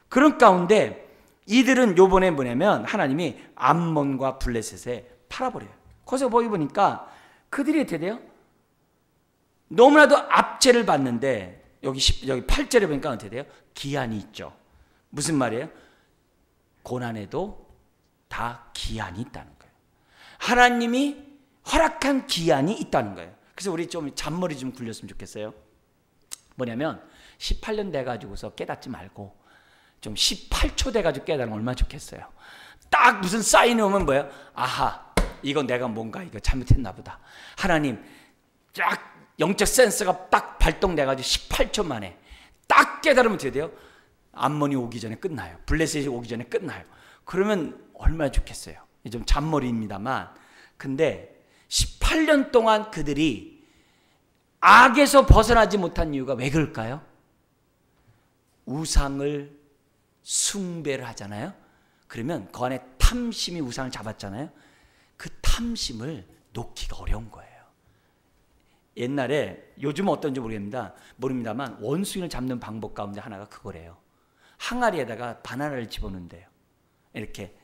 그런 가운데 이들은 요번에 뭐냐면 하나님이 암몬과 블레셋에 팔아버려요. 거기서 보기 보니까 그들이 어떻게 돼요? 너무나도 압제를 받는데 여기 8절에 보니까 어떻게 돼요? 기한이 있죠. 무슨 말이에요? 고난에도 다 기한이 있다는 거예요. 하나님이 허락한 기한이 있다는 거예요. 그래서 우리 좀 잔머리 좀 굴렸으면 좋겠어요. 뭐냐면 18년 돼가지고서 깨닫지 말고 좀 18초 돼가지고 깨달으면 얼마나 좋겠어요. 딱 무슨 사인이 오면 뭐예요? 아하, 이건 내가 뭔가 이거 잘못했나 보다. 하나님 딱 영적 센서가 딱 발동돼가지고 18초 만에 딱 깨달으면 어떻게 돼요? 암몬이 오기 전에 끝나요. 블레셋이 오기 전에 끝나요. 그러면 얼마나 좋겠어요. 좀 잔머리입니다만, 근데 18년 동안 그들이 악에서 벗어나지 못한 이유가 왜 그럴까요? 우상을 숭배를 하잖아요. 그러면 그 안에 탐심이 우상을 잡았잖아요. 그 탐심을 놓기가 어려운 거예요. 옛날에, 요즘은 어떤지 모릅니다만 원수인을 잡는 방법 가운데 하나가 그거래요. 항아리에다가 바나나를 집어넣는데요. 이렇게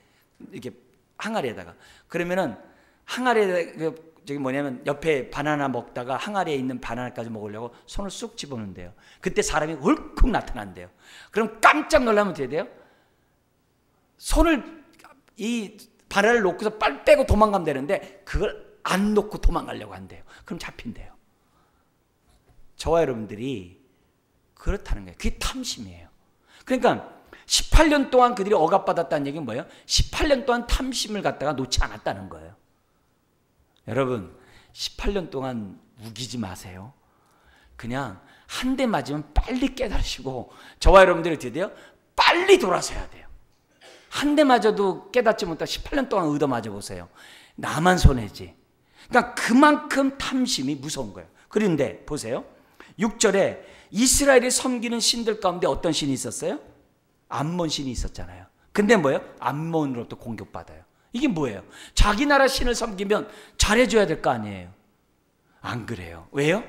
항아리에다가. 그러면은 항아리에 저기 뭐냐면 옆에 바나나 먹다가 항아리에 있는 바나나까지 먹으려고 손을 쑥 집어넣는데요. 그때 사람이 울컥 나타난대요. 그럼 깜짝 놀라면 어떻게 돼요? 손을 이 바나나를 놓고서 빨리 빼고 도망가면 되는데 그걸 안 놓고 도망가려고 한대요. 그럼 잡힌대요. 저와 여러분들이 그렇다는 거예요. 그게 탐심이에요. 그러니까 18년 동안 그들이 억압받았다는 얘기는 뭐예요? 18년 동안 탐심을 갖다가 놓지 않았다는 거예요. 여러분 18년 동안 우기지 마세요. 그냥 한 대 맞으면 빨리 깨달으시고, 저와 여러분들이 어떻게 돼요? 빨리 돌아서야 돼요. 한 대 맞아도 깨닫지 못하고 18년 동안 얻어 맞아보세요. 나만 손해지. 그러니까 그만큼 탐심이 무서운 거예요. 그런데 보세요. 6절에 이스라엘이 섬기는 신들 가운데 어떤 신이 있었어요? 암몬 신이 있었잖아요. 근데 뭐예요? 암몬으로부터 공격받아요. 이게 뭐예요? 자기 나라 신을 섬기면 잘해줘야 될 거 아니에요. 안 그래요. 왜요?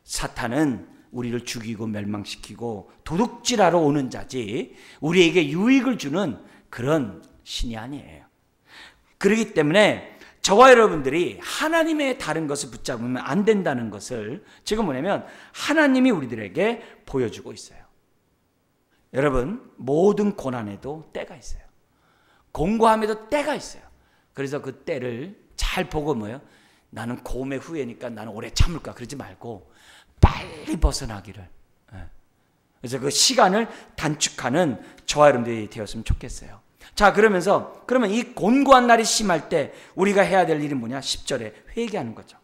사탄은 우리를 죽이고 멸망시키고 도둑질하러 오는 자지 우리에게 유익을 주는 그런 신이 아니에요. 그렇기 때문에 저와 여러분들이 하나님의 다른 것을 붙잡으면 안 된다는 것을 지금 뭐냐면 하나님이 우리들에게 보여주고 있어요. 여러분 모든 고난에도 때가 있어요. 공고함에도 때가 있어요. 그래서 그 때를 잘 보고 뭐예요? 나는 고음의 후예니까 나는 오래 참을까 그러지 말고 빨리 벗어나기를. 그래서 그 시간을 단축하는 저와 여러분들이 되었으면 좋겠어요. 자, 그러면 이 곤고한 날이 심할 때 우리가 해야 될 일은 뭐냐? 10절에 회개하는 거죠.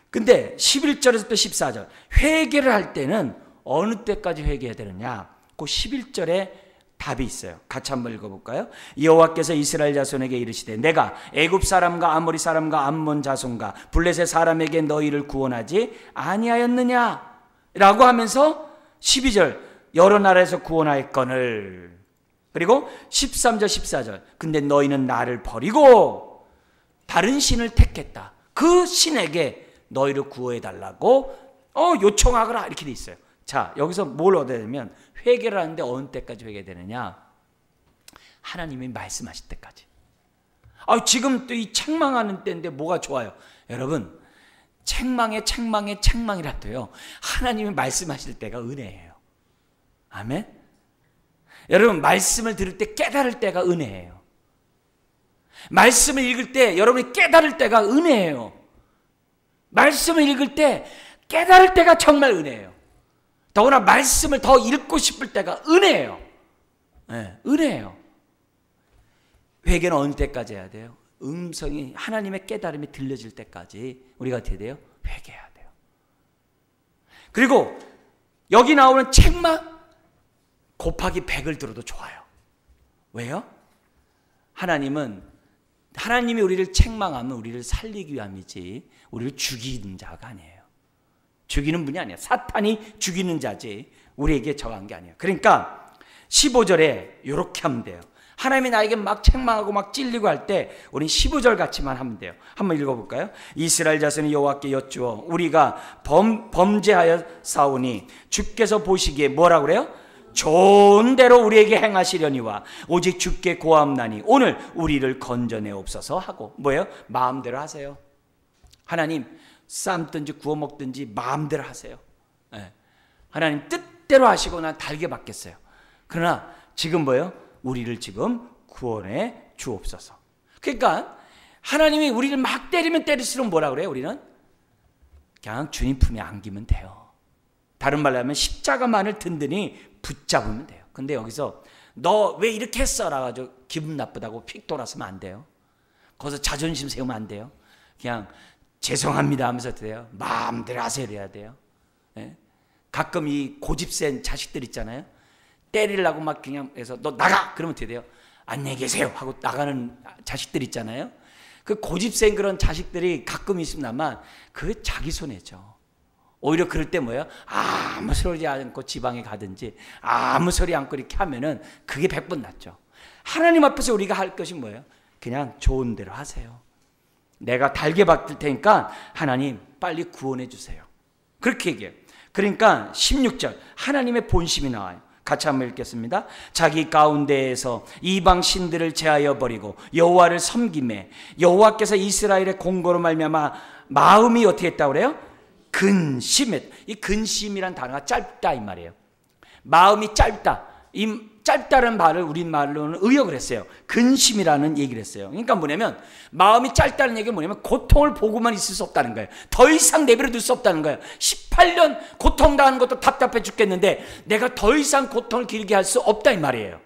근데 11절에서 또 14절 회개를 할 때는 어느 때까지 회개해야 되느냐? 그 11절에 답이 있어요. 같이 한번 읽어볼까요? 여호와께서 이스라엘 자손에게 이르시되 내가 애굽 사람과 아모리 사람과 암몬 자손과 블레셋 사람에게 너희를 구원하지 아니하였느냐? 라고 하면서 12절 여러 나라에서 구원하였거늘. 그리고 13절 14절 근데 너희는 나를 버리고 다른 신을 택했다. 그 신에게 너희를 구원해달라고 요청하거라 이렇게 돼 있어요. 자, 여기서 뭘 얻어야 되냐면 회개를 하는데 어느 때까지 회개되느냐? 하나님이 말씀하실 때까지. 지금 또 이 책망하는 때인데 뭐가 좋아요? 여러분 책망이라도요 하나님이 말씀하실 때가 은혜예요. 아멘. 여러분 말씀을 들을 때 깨달을 때가 은혜예요. 말씀을 읽을 때 여러분이 깨달을 때가 은혜예요. 말씀을 읽을 때 깨달을 때가 정말 은혜예요. 더구나 말씀을 더 읽고 싶을 때가 은혜예요. 네, 은혜예요. 회개는 어느 때까지 해야 돼요? 음성이 하나님의 깨달음이 들려질 때까지 우리가 어떻게 돼요? 회개해야 돼요. 그리고 여기 나오는 책망 곱하기 100을 들어도 좋아요. 왜요? 하나님이 우리를 책망하면 우리를 살리기 위함이지 우리를 죽이는 자가 아니에요. 죽이는 분이 아니에요. 사탄이 죽이는 자지 우리에게 정한 게 아니에요. 그러니까 15절에 이렇게 하면 돼요. 하나님이 나에게 막 책망하고 막 찔리고 할 때 우린 15절 같이만 하면 돼요. 한번 읽어볼까요? 이스라엘 자손이 여호와께 여쭈어 우리가 범죄하여 싸우니 주께서 보시기에 뭐라고 그래요? 좋은 대로 우리에게 행하시려니와 오직 주께 고함나니 오늘 우리를 건져내옵소서 하고 뭐예요? 마음대로 하세요. 하나님 삶든지 구워 먹든지 마음대로 하세요. 네. 하나님 뜻대로 하시고 난 달게 받겠어요. 그러나 지금 뭐예요? 우리를 지금 구원해 주옵소서. 그러니까 하나님이 우리를 막 때리면 때릴수록 뭐라 그래요? 우리는 그냥 주님 품에 안기면 돼요. 다른 말로 하면 십자가만을 든든히 붙잡으면 돼요. 근데 여기서 너 왜 이렇게 했어? 라가지고 기분 나쁘다고 픽 돌아서면 안 돼요. 거기서 자존심 세우면 안 돼요. 그냥 죄송합니다 하면서 돼요. 마음대로 하세요 해야 돼요. 네? 가끔 이 고집센 자식들 있잖아요. 때리려고 막 그냥 해서 너 나가! 그러면 어떻게 돼요? 안녕히 계세요 하고 나가는 자식들 있잖아요. 그 고집센 그런 자식들이 가끔 있습니다만 그게 자기 손해죠. 오히려 그럴 때 뭐예요? 아무 소리 않고 지방에 가든지 아무 소리 않고 이렇게 하면은 그게 100번 낫죠. 하나님 앞에서 우리가 할 것이 뭐예요? 그냥 좋은 대로 하세요. 내가 달게 받을 테니까 하나님 빨리 구원해 주세요. 그렇게 얘기해요. 그러니까 16절 하나님의 본심이 나와요. 같이 한번 읽겠습니다. 자기 가운데에서 이방 신들을 제하여 버리고 여호와를 섬기매 여호와께서 이스라엘의 공고로 말미암아 마음이 어떻게 했다고 그래요? 근심했다. 이 근심이란 단어가 짧다 이 말이에요. 마음이 짧다. 이 짧다는 말을 우리말로는 의역을 했어요. 근심이라는 얘기를 했어요. 그러니까 뭐냐면 마음이 짧다는 얘기는 뭐냐면 고통을 보고만 있을 수 없다는 거예요. 더 이상 내버려 둘 수 없다는 거예요. 18년 고통당하는 것도 답답해 죽겠는데 내가 더 이상 고통을 길게 할 수 없다 이 말이에요.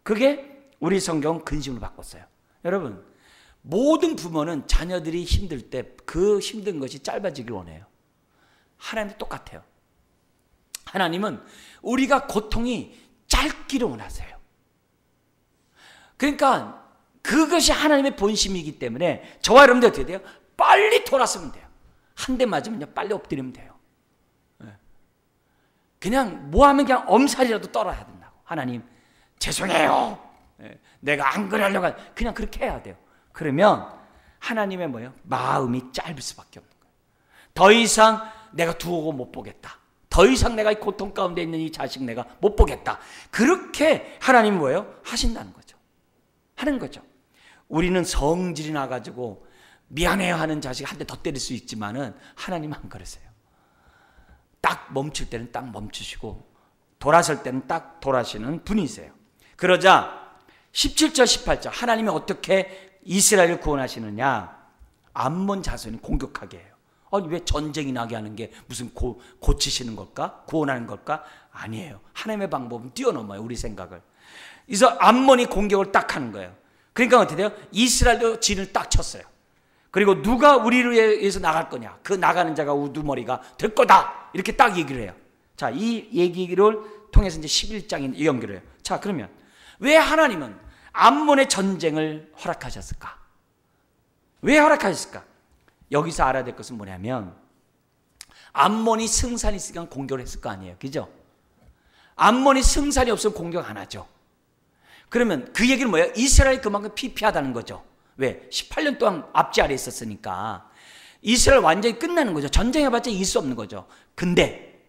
그게 우리 성경은 근심으로 바꿨어요. 여러분, 모든 부모는 자녀들이 힘들 때 그 힘든 것이 짧아지길 원해요. 하나님도 똑같아요. 하나님은 우리가 고통이 짧기를 원하세요. 그러니까 그것이 하나님의 본심이기 때문에 저와 여러분들 어떻게 돼요? 빨리 돌아서면 돼요. 한 대 맞으면 빨리 엎드리면 돼요. 그냥 뭐하면 그냥 엄살이라도 떨어야 된다고. 하나님 죄송해요. 내가 안 그러려고 그냥 그렇게 해야 돼요. 그러면 하나님의 뭐예요? 마음이 짧을 수밖에 없는 거예요. 더 이상 내가 두고 못 보겠다. 더 이상 내가 이 고통 가운데 있는 이 자식 내가 못 보겠다. 그렇게 하나님은 뭐예요? 하신다는 거죠. 하는 거죠. 우리는 성질이 나가지고 미안해요 하는 자식 한 대 더 때릴 수 있지만은 하나님은 안 그러세요. 딱 멈출 때는 딱 멈추시고 돌아설 때는 딱 돌아시는 분이세요. 그러자 17절 18절 하나님이 어떻게 이스라엘을 구원하시느냐. 암몬 자손이 공격하게 해요. 아니 왜 전쟁이 나게 하는 게 무슨 고치시는 걸까? 구원하는 걸까? 아니에요. 하나님의 방법은 뛰어넘어요. 우리 생각을. 그래서 암몬이 공격을 딱 하는 거예요. 그러니까 어떻게 돼요? 이스라엘도 진을 딱 쳤어요. 그리고 누가 우리를 위해서 나갈 거냐? 그 나가는 자가 우두머리가 될 거다. 이렇게 딱 얘기를 해요. 자, 이 얘기를 통해서 이제 11장에 연결해요. 자, 그러면 왜 하나님은 암몬의 전쟁을 허락하셨을까? 왜 허락하셨을까? 여기서 알아야 될 것은 뭐냐면 암몬이 승산이 있으니까 공격을 했을 거 아니에요. 그죠? 암몬이 승산이 없으면 공격 안 하죠. 그러면 그 얘기는 뭐예요? 이스라엘이 그만큼 피폐하다는 거죠. 왜? 18년 동안 앞지 아래에 있었으니까 이스라엘 완전히 끝나는 거죠. 전쟁해봤자 이길 수 없는 거죠. 근데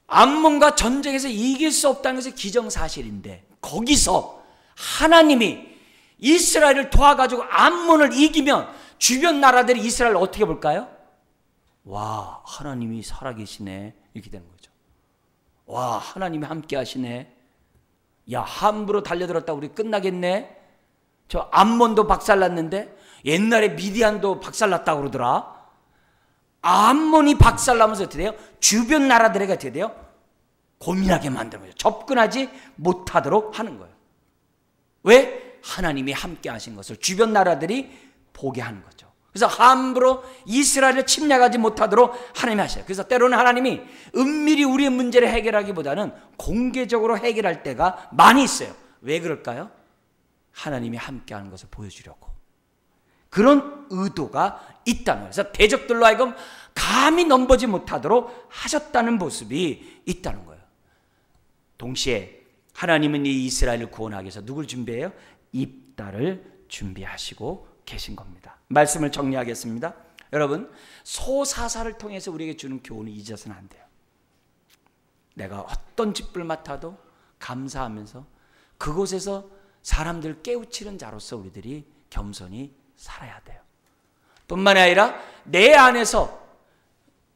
암몬과 전쟁에서 이길 수 없다는 것이 기정사실인데 거기서 하나님이 이스라엘을 도와가지고 암몬을 이기면 주변 나라들이 이스라엘을 어떻게 볼까요? 와, 하나님이 살아계시네. 이렇게 되는 거죠. 와, 하나님이 함께 하시네. 야, 함부로 달려들었다 우리 끝나겠네. 저 암몬도 박살났는데 옛날에 미디안도 박살났다고 그러더라. 암몬이 박살나면서 어떻게 돼요? 주변 나라들에게 어떻게 돼요? 고민하게 만드는 거죠. 접근하지 못하도록 하는 거예요. 왜? 하나님이 함께 하신 것을 주변 나라들이 보게 하는 거죠. 그래서 함부로 이스라엘을 침략하지 못하도록 하나님이 하셔요. 그래서 때로는 하나님이 은밀히 우리의 문제를 해결하기보다는 공개적으로 해결할 때가 많이 있어요. 왜 그럴까요? 하나님이 함께하는 것을 보여주려고. 그런 의도가 있다는 거예요. 그래서 대적들로 하여금 감히 넘보지 못하도록 하셨다는 모습이 있다는 거예요. 동시에 하나님은 이 이스라엘을 구원하기 위해서 누굴 준비해요? 입다를 준비하시고 계신 겁니다. 말씀을 정리하겠습니다. 여러분, 소사사를 통해서 우리에게 주는 교훈을 잊어서는 안 돼요. 내가 어떤 직분을 맡아도 감사하면서 그곳에서 사람들을 깨우치는 자로서 우리들이 겸손히 살아야 돼요. 뿐만 아니라 내 안에서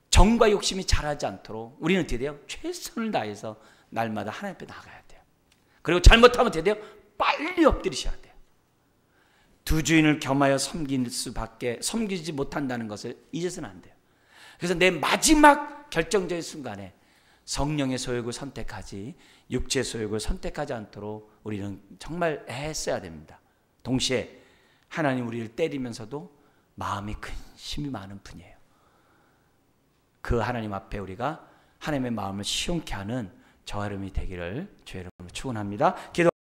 정과 욕심이 자라지 않도록 우리는 어떻게 돼요? 최선을 다해서 날마다 하나님 앞에 나가야 돼요. 그리고 잘못하면 어떻게 돼요? 빨리 엎드리셔야 돼요. 두 주인을 겸하여 섬기지 못한다는 것을 잊어서는 안 돼요. 그래서 내 마지막 결정적인 순간에 성령의 소욕을 선택하지 육체의 소욕을 선택하지 않도록 우리는 정말 애써야 됩니다. 동시에 하나님 우리를 때리면서도 마음이 근심이 많은 분이에요. 그 하나님 앞에 우리가 하나님의 마음을 시원케 하는 저와 여러분이 되기를 주의 이름으로 축원합니다. 기도